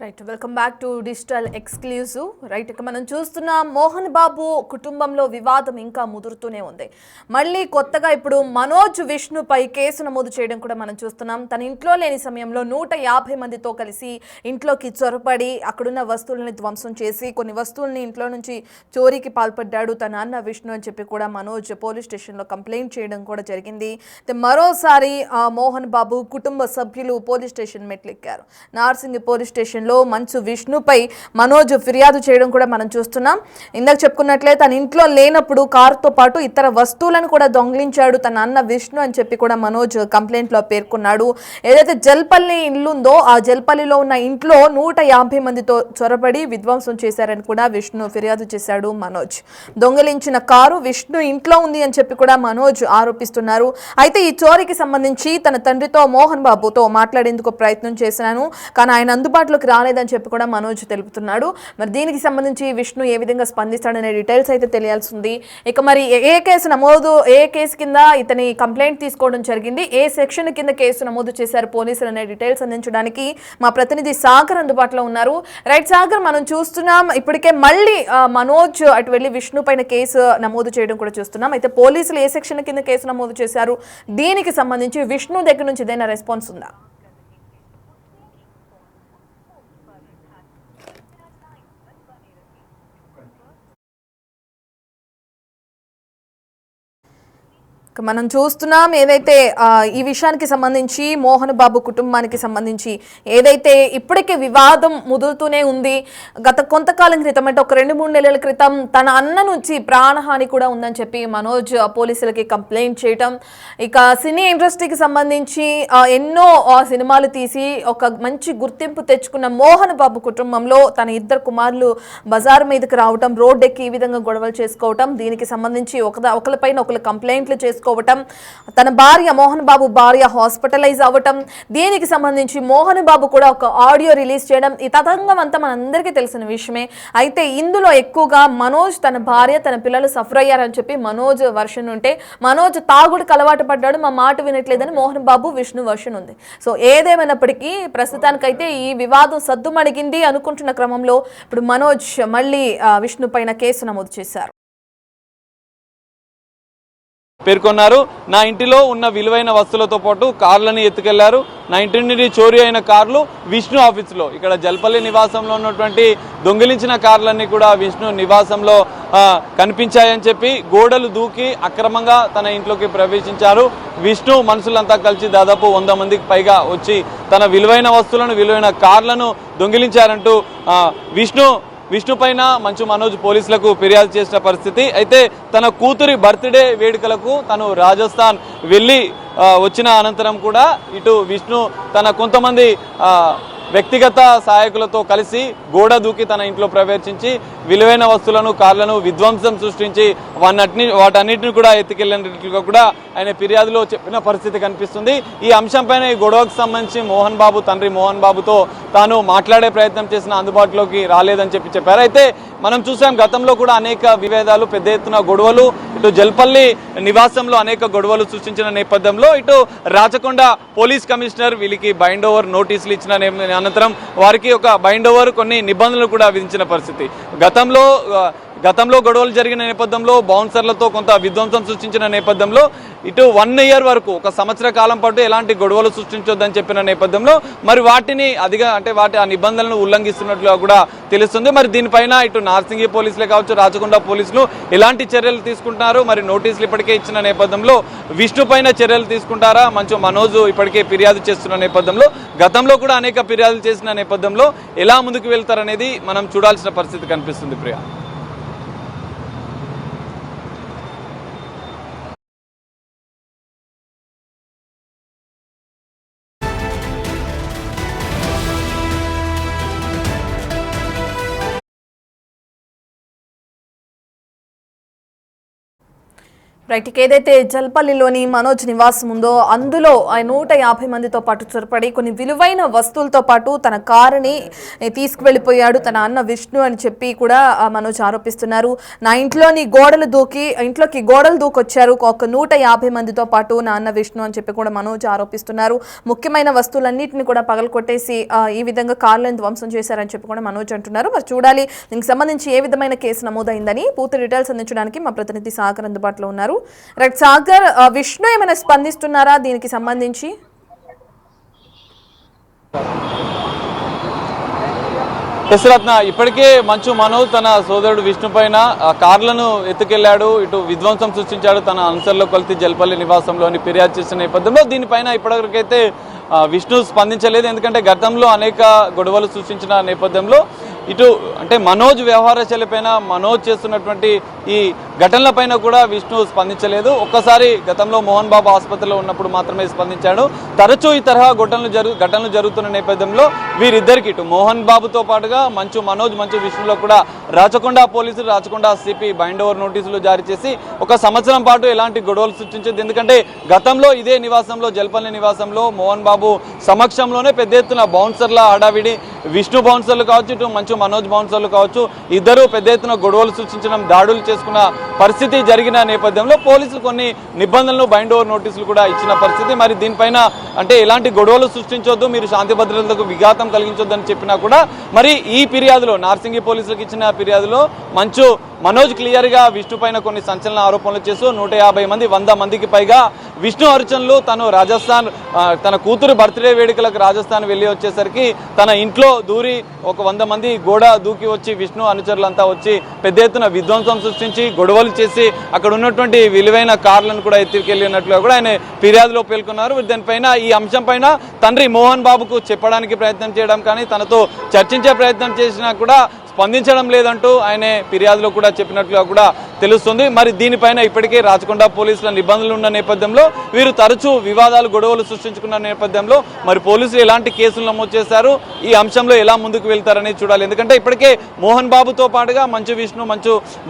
Right welcome back to digital exclusive. Right ఇక మనం చూస్తున్న మోహన్ బాబు కుటుంబంలో వివాదం ఇంకా ముదురుతూనే ఉంది. మళ్ళీ కొత్తగా ఇప్పుడు మనోజ్ విష్ణుపై కేసు నమోదు చేయడం కూడా మనం చూస్తున్నాం. తన ఇంట్లో లేని సమయంలో 150 మందితో కలిసి ఇంట్లోకి చొరపడి అక్కడున్న వస్తువులని ధ్వంసం చేసి కొన్ని వస్తువుల్ని ఇంట్లో నుంచి చోరీకి పాల్పడ్డాడు తన అన్న విష్ణు అని చెప్పి కూడా మనోజ్ పోలీస్ స్టేషన్లో కంప్లైంట్ చేయడం కూడా జరిగింది. మరోసారి మోహన్ బాబు కుటుంబ సభ్యులు పోలీస్ స్టేషన్ మెట్లెక్కారు. నార్సింగి పోలీస్ స్టేషన్ మంచు విష్ణుపై మనోజ్ ఫిర్యాదు చేయడం కూడా మనం చూస్తున్నాం. ఇందాక చెప్పుకున్నట్లే తన ఇంట్లో లేనప్పుడు కారుతో పాటు ఇతర వస్తువులను కూడా దొంగిలించాడు తన అన్న విష్ణు అని చెప్పి కూడా మనోజ్ కంప్లైంట్ లో పేర్కొన్నాడు. ఏదైతే జల్పల్లి ఇల్లు ఉందో ఆ జల్పల్లిలో ఉన్న ఇంట్లో 150 మందితో చొరబడి విధ్వంసం చేశారని కూడా విష్ణు ఫిర్యాదు చేశాడు మనోజ్. దొంగిలించిన కారు విష్ణు ఇంట్లో ఉంది అని చెప్పి కూడా మనోజ్ ఆరోపిస్తున్నారు. అయితే ఈ చోరీకి సంబంధించి తన తండ్రితో మోహన్ బాబుతో మాట్లాడేందుకు ప్రయత్నం చేశాను, కానీ ఆయన అందుబాటులోకి రాలేదని చెప్పి కూడా మనోజ్ తెలుపుతున్నాడు. మరి దీనికి సంబంధించి విష్ణు ఏ విధంగా స్పందిస్తాడనే డీటెయిల్స్ అయితే తెలియాల్సి ఉంది. ఇక మరి ఏ కేసు కింద ఇతని కంప్లైంట్ తీసుకోవడం జరిగింది, ఏ సెక్షన్ కింద కేసు నమోదు చేశారు పోలీసులు అనే డీటెయిల్స్ అందించడానికి మా ప్రతినిధి సాగర్ అందుబాటులో ఉన్నారు. రైట్ సాగర్, మనం చూస్తున్నాం ఇప్పటికే మళ్ళీ మనోజ్ అటు వెళ్ళి విష్ణు పైన కేసు నమోదు చేయడం కూడా చూస్తున్నాం. అయితే పోలీసులు ఏ సెక్షన్ కింద కేసు నమోదు చేశారు, దీనికి సంబంధించి విష్ణు దగ్గర నుంచి ఏదైనా రెస్పాన్స్ ఉందా? మనం చూస్తున్నాం ఏదైతే ఈ విషయానికి సంబంధించి మోహన్ బాబు కుటుంబానికి సంబంధించి ఏదైతే ఇప్పటికే వివాదం ముదురుతూనే ఉంది. గత కొంతకాలం క్రితం అంటే ఒక 2-3 నెలల క్రితం తన అన్న నుంచి ప్రాణహాని కూడా ఉందని చెప్పి మనోజ్ పోలీసులకి కంప్లైంట్ చేయటం, ఇక సినీ ఇండస్ట్రీకి సంబంధించి ఎన్నో సినిమాలు తీసి ఒక మంచి గుర్తింపు తెచ్చుకున్న మోహన్ బాబు కుటుంబంలో తన 2 కుమారులు బజార్ మీదకి రావటం, రోడ్డెక్కి ఈ విధంగా గొడవలు చేసుకోవటం, దీనికి సంబంధించి ఒకరిపైన ఒకరు కంప్లైంట్లు చేసుకోవటం, తన భార్య మోహన్ బాబు భార్య హాస్పిటలైజ్ అవ్వటం, దీనికి సంబంధించి మోహన్ బాబు కూడా ఒక ఆడియో రిలీజ్ చేయడం, ఈ తతంగం అంతా మనందరికీ తెలిసిన విషయమే. అయితే ఇందులో ఎక్కువగా మనోజ్ తన భార్య తన పిల్లలు సఫర్ అయ్యారని చెప్పి మనోజ్ వర్షన్ ఉంటే, మనోజ్ తాగుడికి అలవాటు పడ్డాడు, మా మాట వినట్లేదని మోహన్ బాబు విష్ణు వర్షన్ ఉంది. సో ఏదేమైనప్పటికీ ప్రస్తుతానికైతే ఈ వివాదం సద్దుమణిగింది అనుకుంటున్న క్రమంలో ఇప్పుడు మనోజ్ మళ్ళీ విష్ణు పైన కేసు నమోదు చేశారు. పేర్కొన్నారు. నా ఇంటిలో ఉన్న విలువైన వస్తువులతో పాటు కార్లను ఎత్తుకెళ్లారు. నా ఇంటి నుండి చోరీ అయిన కార్లు విష్ణు ఆఫీసులో, ఇక్కడ జల్పల్లి నివాసంలో ఉన్నటువంటి దొంగిలించిన కార్లన్నీ కూడా విష్ణు నివాసంలో కనిపించాయని చెప్పి గోడలు దూకి అక్రమంగా తన ఇంట్లోకి ప్రవేశించారు. విష్ణు మనుషులంతా కలిసి దాదాపు 100 మందికి పైగా వచ్చి తన విలువైన వస్తువులను విలువైన కార్లను దొంగిలించారంటూ విష్ణు పైన మంచు మనోజ్ పోలీసులకు ఫిర్యాదు చేసిన పరిస్థితి. అయితే తన కూతురి బర్త్డే వేడుకలకు తను రాజస్థాన్ వెళ్ళి వచ్చిన అనంతరం కూడా ఇటు విష్ణు తన కొంతమంది వ్యక్తిగత సహాయకులతో కలిసి గోడ దూకి తన ఇంట్లో ప్రవేశించి విలువైన వస్తువులను కార్లను విధ్వంసం సృష్టించి వాటన్నిటిని కూడా ఎత్తుకెళ్లినట్లుగా కూడా ఆయన ఫిర్యాదులో చెప్పిన పరిస్థితి కనిపిస్తుంది. ఈ అంశంపైన ఈ గొడవకు సంబంధించి మోహన్ బాబు తండ్రి మోహన్ బాబుతో తాను మాట్లాడే ప్రయత్నం చేసిన అందుబాటులోకి రాలేదని చెప్పారు. అయితే మనం చూసాం గతంలో కూడా అనేక విభేదాలు, పెద్ద ఎత్తున గొడవలు ఇటు జల్పల్లి నివాసంలో అనేక గొడవలు సృష్టించిన నేపథ్యంలో ఇటు రాచకొండ పోలీస్ కమిషనర్ వీళ్ళకి బైండ్ ఓవర్ నోటీసులు ఇచ్చిన అనంతరం వారికి ఒక బైండ్ ఓవర్ కొన్ని నిబంధనలు కూడా విధించిన పరిస్థితి. గతంలో గొడవలు జరిగిన నేపథ్యంలో బౌన్సర్లతో కొంత విధ్వంసం సృష్టించిన నేపథ్యంలో ఇటు 1 ఇయర్ వరకు 1 సంవత్సర కాలం పాటు ఎలాంటి గొడవలు సృష్టించొద్దని చెప్పిన నేపథ్యంలో మరి వాటిని ఆ నిబంధనలను ఉల్లంఘిస్తున్నట్లుగా కూడా తెలుస్తుంది. మరి దీనిపైన ఇటు నార్సింగి పోలీసులే కావచ్చు, రాచకొండ పోలీసులు ఎలాంటి చర్యలు తీసుకుంటున్నారు, మరి నోటీసులు ఇప్పటికే ఇచ్చిన నేపథ్యంలో విష్ణు పైన చర్యలు తీసుకుంటారా? మంచు మనోజ్ ఇప్పటికే ఫిర్యాదు చేస్తున్న నేపథ్యంలో, గతంలో కూడా అనేక ఫిర్యాదులు చేసిన నేపథ్యంలో ఎలా ముందుకు వెళ్తారనేది మనం చూడాల్సిన పరిస్థితి కనిపిస్తుంది. ప్రియా. రైట్, ఏదైతే జల్పల్లిలోని మనోజ్ నివాసం ఉందో అందులో 150 మందితో పాటు చొరపడి కొన్ని విలువైన వస్తువులతో పాటు తన కారుని తీసుకువెళ్ళిపోయాడు తన అన్న విష్ణు అని చెప్పి కూడా మనోజ్ ఆరోపిస్తున్నారు. నా ఇంట్లోకి గోడలు దూకొచ్చారు ఒక 150 మందితో పాటు నా అన్న విష్ణు అని చెప్పి కూడా మనోజ్ ఆరోపిస్తున్నారు. ముఖ్యమైన వస్తువులన్నింటినీ కూడా పగలకొట్టేసి ఈ విధంగా కార్లను ధ్వంసం చేశారని చెప్పి కూడా మనోజ్ అంటున్నారు. మరి చూడాలి దీనికి సంబంధించి ఏ విధమైన కేసు నమోదైందని. పూర్తి డీటెయిల్స్ అందించడానికి మా ప్రతినిధి సాగర్ అందుబాటులో ఉన్నారు. రైట్ సాగర్, విష్ణు ఏమైనా స్పందిస్తున్నారా దీనికి సంబంధించి? రత్న, ఇప్పటికే మంచు మనోజ్ తన సోదరుడు విష్ణు పైన కార్లను ఎత్తుకెళ్లాడు, ఇటు విధ్వంసం సృష్టించాడు తన అనుసరులో కలిసి జల్పల్లి నివాసంలోని ఫిర్యాదు చేసిన నేపథ్యంలో దీనిపైన ఇప్పటివరకైతే విష్ణు స్పందించలేదు. ఎందుకంటే గతంలో అనేక గొడవలు సృష్టించిన నేపథ్యంలో ఇటు అంటే మనోజ్ వ్యవహార శైలిపైన మనోజ్ చేస్తున్నటువంటి ఈ ఘటనలపైన కూడా విష్ణు స్పందించలేదు. ఒక్కసారి గతంలో మోహన్ బాబు ఆసుపత్రిలో ఉన్నప్పుడు మాత్రమే స్పందించాడు. తరచూ ఈ తరహా ఘటనలు జరుగుతున్న నేపథ్యంలో వీరిద్దరికి ఇటు మోహన్ బాబుతో పాటుగా మనోజ్ విష్ణులో కూడా రాచకొండ పోలీసులు రాచకొండ సిపి బైండ్ ఓవర్ నోటీసులు జారీ చేసి 1 సంవత్సరం పాటు ఎలాంటి గొడవలు సృష్టించదు. ఎందుకంటే గతంలో ఇదే నివాసంలో జల్పల్లి నివాసంలో మోహన్ బాబు సమక్షంలోనే పెద్ద ఎత్తున బౌన్సర్ల హడావిడి, విష్ణు బౌన్సర్లు కావచ్చు ఇటు మనోజ్ బౌన్సర్లు కావచ్చు ఇద్దరు పెద్ద ఎత్తున గొడవలు సృష్టించడం, దాడులు చేసుకున్న పరిస్థితి జరిగిన నేపథ్యంలో పోలీసులు కొన్ని నిబంధనలు బైండ్ ఓవర్ నోటీసులు కూడా ఇచ్చిన పరిస్థితి. మరి దీనిపైన అంటే ఎలాంటి గొడవలు సృష్టించొద్దు, మీరు శాంతి భద్రతలకు విఘాతం కలిగించొద్దు అని చెప్పినా కూడా మరి ఈ ఫిర్యాదులో నార్సింగి పోలీసులకు ఇచ్చిన ఫిర్యాదులో మనోజ్ క్లియర్ గా విష్ణు పైన కొన్ని సంచలన ఆరోపణలు చేస్తూ 150 మంది 100 మందికి పైగా విష్ణు అర్చనలు తను రాజస్థాన్ తన కూతురు బర్త్డే వేడుకలకు రాజస్థాన్ వెళ్ళి వచ్చేసరికి తన ఇంట్లో దూరి ఒక 100 మంది గోడ దూకి వచ్చి విష్ణు అనుచరులంతా వచ్చి పెద్ద ఎత్తున విధ్వంసం సృష్టించి గొడవలు చేసి అక్కడ ఉన్నటువంటి విలువైన కార్లను కూడా ఎత్తుకెళ్లినట్లుగా కూడా ఆయన ఫిర్యాదులో పేర్కొన్నారు. దానిపైన ఈ అంశం పైన తండ్రి మోహన్ బాబుకు చెప్పడానికి ప్రయత్నం చేయడం కానీ తనతో చర్చించే ప్రయత్నం చేసినా కూడా స్పందించడం లేదంటూ ఆయన ఫిర్యాదులో కూడా చెప్పినట్లుగా కూడా తెలుస్తుంది. మరి దీనిపైన ఇప్పటికే రాచకొండ పోలీసుల నిబంధనలు ఉన్న నేపథ్యంలో వీరు తరచూ వివాదాలు గొడవలు సృష్టించుకున్న నేపథ్యంలో మరి పోలీసులు ఎలాంటి కేసులు నమోదు చేశారు, ఈ అంశంలో ఎలా ముందుకు వెళ్తారని చూడాలి. ఎందుకంటే ఇప్పటికే మోహన్ బాబుతో పాటుగా విష్ణు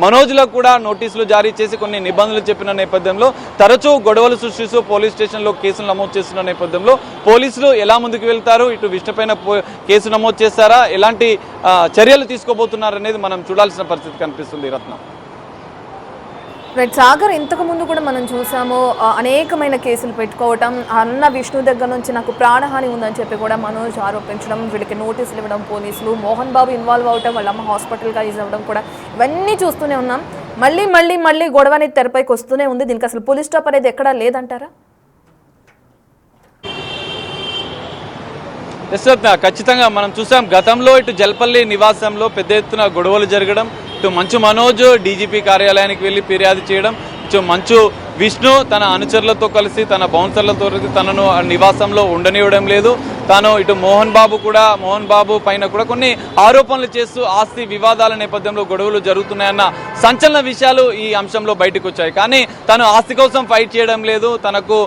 మనోజ్లకు కూడా నోటీసులు జారీ చేసి కొన్ని నిబంధనలు చెప్పిన నేపథ్యంలో తరచూ గొడవలు సృష్టిస్తూ పోలీస్ స్టేషన్లో కేసులు నమోదు చేస్తున్న నేపథ్యంలో పోలీసులు ఎలా ముందుకు వెళ్తారు, ఇటు విష్ణు పైన కేసు నమోదు చేస్తారా, ఎలాంటి చర్యలు తీసుకోబోతున్నారనేది మనం చూడాల్సిన పరిస్థితి కనిపిస్తుంది. రత్న రైట్ సాగర్, ఇంతకు ముందు కూడా మనం చూసాము అనేకమైన కేసులు పెట్టుకోవటం, అన్న విష్ణు దగ్గర నుంచి నాకు ప్రాణహాని ఉందని చెప్పి కూడా మనోజ్ ఆరోపించడం, వీళ్ళకి నోటీసులు ఇవ్వడం పోలీసులు, మోహన్ బాబు ఇన్వాల్వ్ అవడం, వాళ్ళ అమ్మ హాస్పిటల్గా యూజ్ అవ్వడం కూడా ఇవన్నీ చూస్తూనే ఉన్నాం. మళ్ళీ గొడవ అనేది తెరపైకి వస్తూనే ఉంది. దీనికి అసలు పోలీస్ స్టాప్ అనేది ఎక్కడా లేదంటారా? ఖచ్చితంగా మనం చూసాం గతంలో ఇటు జల్పల్లి నివాసంలో పెద్ద ఎత్తున గొడవలు జరగడం, ఇటు మనోజ్ డీజీపీ కార్యాలయానికి వెళ్ళి ఫిర్యాదు చేయడం, ఇటు విష్ణు తన అనుచరులతో కలిసి తన బౌన్సర్లతో తనను నివాసంలో ఉండనివ్వడం లేదు. తాను ఇటు మోహన్ బాబు పైన కూడా కొన్ని ఆరోపణలు చేస్తూ ఆస్తి వివాదాల నేపథ్యంలో గొడవలు జరుగుతున్నాయన్న సంచలన విషయాలు ఈ అంశంలో బయటకు వచ్చాయి. కానీ తను ఆస్తి కోసం ఫైట్ చేయడం లేదు, తనకు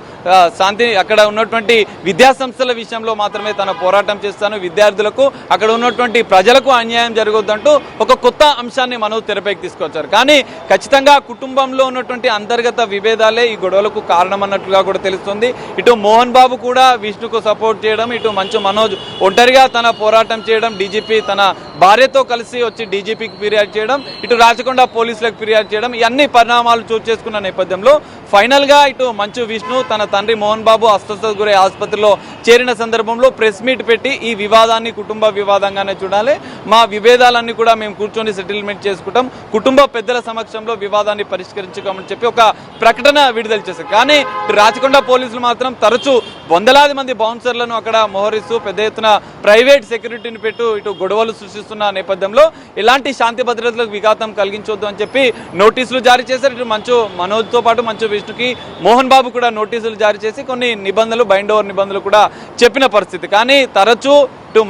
శాంతి అక్కడ ఉన్నటువంటి విద్యా సంస్థల విషయంలో మాత్రమే తన పోరాటం చేస్తాను, విద్యార్థులకు అక్కడ ఉన్నటువంటి ప్రజలకు అన్యాయం జరగొద్దంటూ ఒక కొత్త అంశాన్ని మనోజ్ తెరపైకి తీసుకొచ్చారు. కానీ ఖచ్చితంగా కుటుంబంలో ఉన్నటువంటి అంతర్గత విభేదాలే ఈ గొడవలకు కారణం అన్నట్లుగా కూడా తెలుస్తుంది. ఇటు మోహన్ బాబు కూడా విష్ణుకు సపోర్ట్ చేయడం, ఇటు మనోజ్ ఒంటరిగా తన పోరాటం చేయడం, డీజీపీ తన భార్యతో కలిసి వచ్చి డీజీపీకి ఫిర్యాదు చేయడం, ఇటు రాచకొండ పోలీసులకు ఫిర్యాదు చేయడం, ఇవన్నీ పరిణామాలు చోటు చేసుకున్న నేపథ్యంలో ఫైనల్ గా ఇటు విష్ణు తన తండ్రి మోహన్ బాబు అస్వస్థతకు గురై ఆసుపత్రిలో చేరిన సందర్భంలో ప్రెస్ మీట్ పెట్టి ఈ వివాదాన్ని కుటుంబ వివాదంగానే చూడాలి, మా విభేదాలన్నీ కూడా మేము కూర్చొని సెటిల్మెంట్ చేసుకుంటాం, కుటుంబ పెద్దల సమక్షంలో వివాదాన్ని పరిష్కరించుకోమని చెప్పి ఒక ప్రకటన విడుదల చేశారు. కానీ రాచకొండ పోలీసులు మాత్రం తరచూ వందలాది మంది బౌన్సర్లను అక్కడ మోహరిస్తూ పెద్ద ఎత్తున ప్రైవేట్ సెక్యూరిటీని పెట్టు ఇటు గొడవలు సృష్టిస్తున్న నేపథ్యంలో ఎలాంటి శాంతి భద్రతలకు విఘాతం కలిగించొద్దు అని చెప్పి నోటీసులు జారీ చేశారు. ఇటు మనోజ్తో పాటు విష్ణుకి మోహన్ బాబు కూడా నోటీసులు జారీ చేసి కొన్ని నిబంధనలు బైండ్ ఓవర్ నిబంధనలు కూడా చెప్పిన పరిస్థితి. కానీ తరచూ ఇటు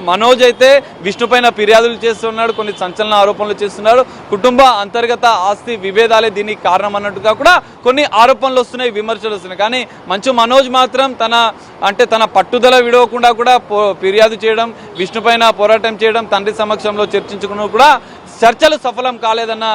మనోజ్ అయితే విష్ణు పైన ఫిర్యాదులు చేస్తున్నాడు, కొన్ని సంచలన ఆరోపణలు చేస్తున్నాడు, కుటుంబ అంతర్గత ఆస్తి విభేదాలే దీనికి కారణం అన్నట్టుగా కూడా కొన్ని ఆరోపణలు వస్తున్నాయి, విమర్శలు వస్తున్నాయి. కానీ మనోజ్ మాత్రం తన పట్టుదల విడవకుండా కూడా ఫిర్యాదు చేయడం, విష్ణు పైన పోరాటం చేయడం, తండ్రి సమక్షంలో చర్చించుకున్న కూడా చర్చలు సఫలం కాలేదన్న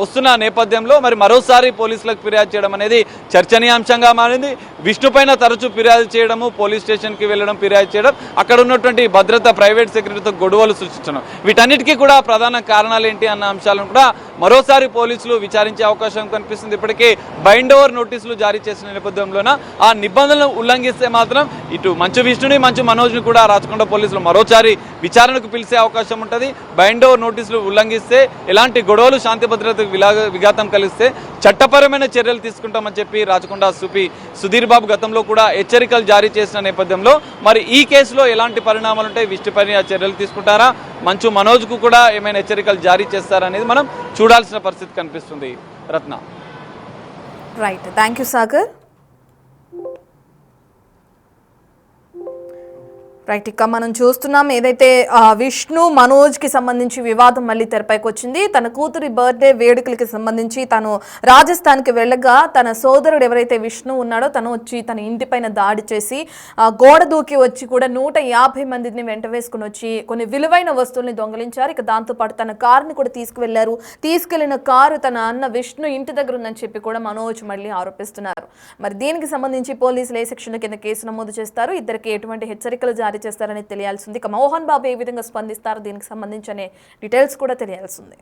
వస్తున్న నేపథ్యంలో మరి మరోసారి పోలీసులకు ఫిర్యాదు చేయడం అనేది చర్చనీయాంశంగా మారింది. విష్ణు పైన తరచూ ఫిర్యాదు చేయడము, పోలీస్ స్టేషన్కి వెళ్ళడం, ఫిర్యాదు చేయడం, అక్కడ ఉన్నటువంటి భద్రత, ప్రైవేట్ సెక్యూరిటీతో గొడవలు సృష్టించడం, వీటన్నిటికీ కూడా ప్రధాన కారణాలు ఏంటి అన్న అంశాలను కూడా మరోసారి పోలీసులు విచారించే అవకాశం కనిపిస్తుంది. ఇప్పటికే బైండ్ ఓవర్ నోటీసులు జారీ చేసిన నేపథ్యంలోన ఆ నిబంధనలను ఉల్లంఘిస్తే మాత్రం ఇటు మంచు విష్ణుని, మంచు మనోజ్ని కూడా రాచకొండ పోలీసులు మరోసారి విచారణకు పిలిచే అవకాశం ఉంటుంది. బైండ్ ఓవర్ నోటీసులు ఉల్లంఘిస్తే, ఎలాంటి గొడవలు, శాంతి భద్రతకు విఘాతం కలిగిస్తే చట్టపరమైన చర్యలు తీసుకుంటామని చెప్పి రాచకొండ సిపి సుధీర్ బాబు గతంలో కూడా హెచ్చరికలు జారీ చేసిన నేపథ్యంలో మరి ఈ కేసులో ఎలాంటి పరిణామాలు ఉంటాయి, విష్ణుపైన చర్యలు తీసుకుంటారా, మంచు మనోజ్కు కూడా ఏమైనా హెచ్చరికలు జారీ చేస్తారా అనేది మనం చూడాల్సిన పరిస్థితి కనిపిస్తుంది. Ratna. Right, thank you Sagar. Right, ఇక మనం చూస్తున్నాం ఏదైతే విష్ణు మనోజ్కి సంబంధించి వివాదం మళ్ళీ తెరపైకి వచ్చింది. తన కూతురి బర్త్డే వేడుకలకి సంబంధించి తను రాజస్థాన్కి వెళ్ళగా తన సోదరుడు ఎవరైతే విష్ణు ఉన్నాడో తను వచ్చి తన ఇంటిపైన దాడి చేసి గోడ దూకి వచ్చి కూడా 150 మందిని వెంట వేసుకుని వచ్చి కొన్ని విలువైన వస్తువుల్ని దొంగలించారు. ఇక దాంతోపాటు తన కారుని కూడా తీసుకువెళ్లారు. తీసుకెళ్లిన కారు తన అన్న విష్ణు ఇంటి దగ్గర ఉందని చెప్పి కూడా మనోజ్ మళ్ళీ ఆరోపిస్తున్నారు. మరి దీనికి సంబంధించి పోలీసులు ఏ సెక్షన్ కింద కేసు నమోదు చేస్తారు, ఇద్దరికి ఎటువంటి హెచ్చరికలు జారీ చేస్తారని తెలియాల్సింది. ఇక మోహన్ బాబు ఏ విధంగా స్పందిస్తారు దీనికి సంబంధించి అనే డీటెయిల్స్ కూడా తెలియాల్సింది.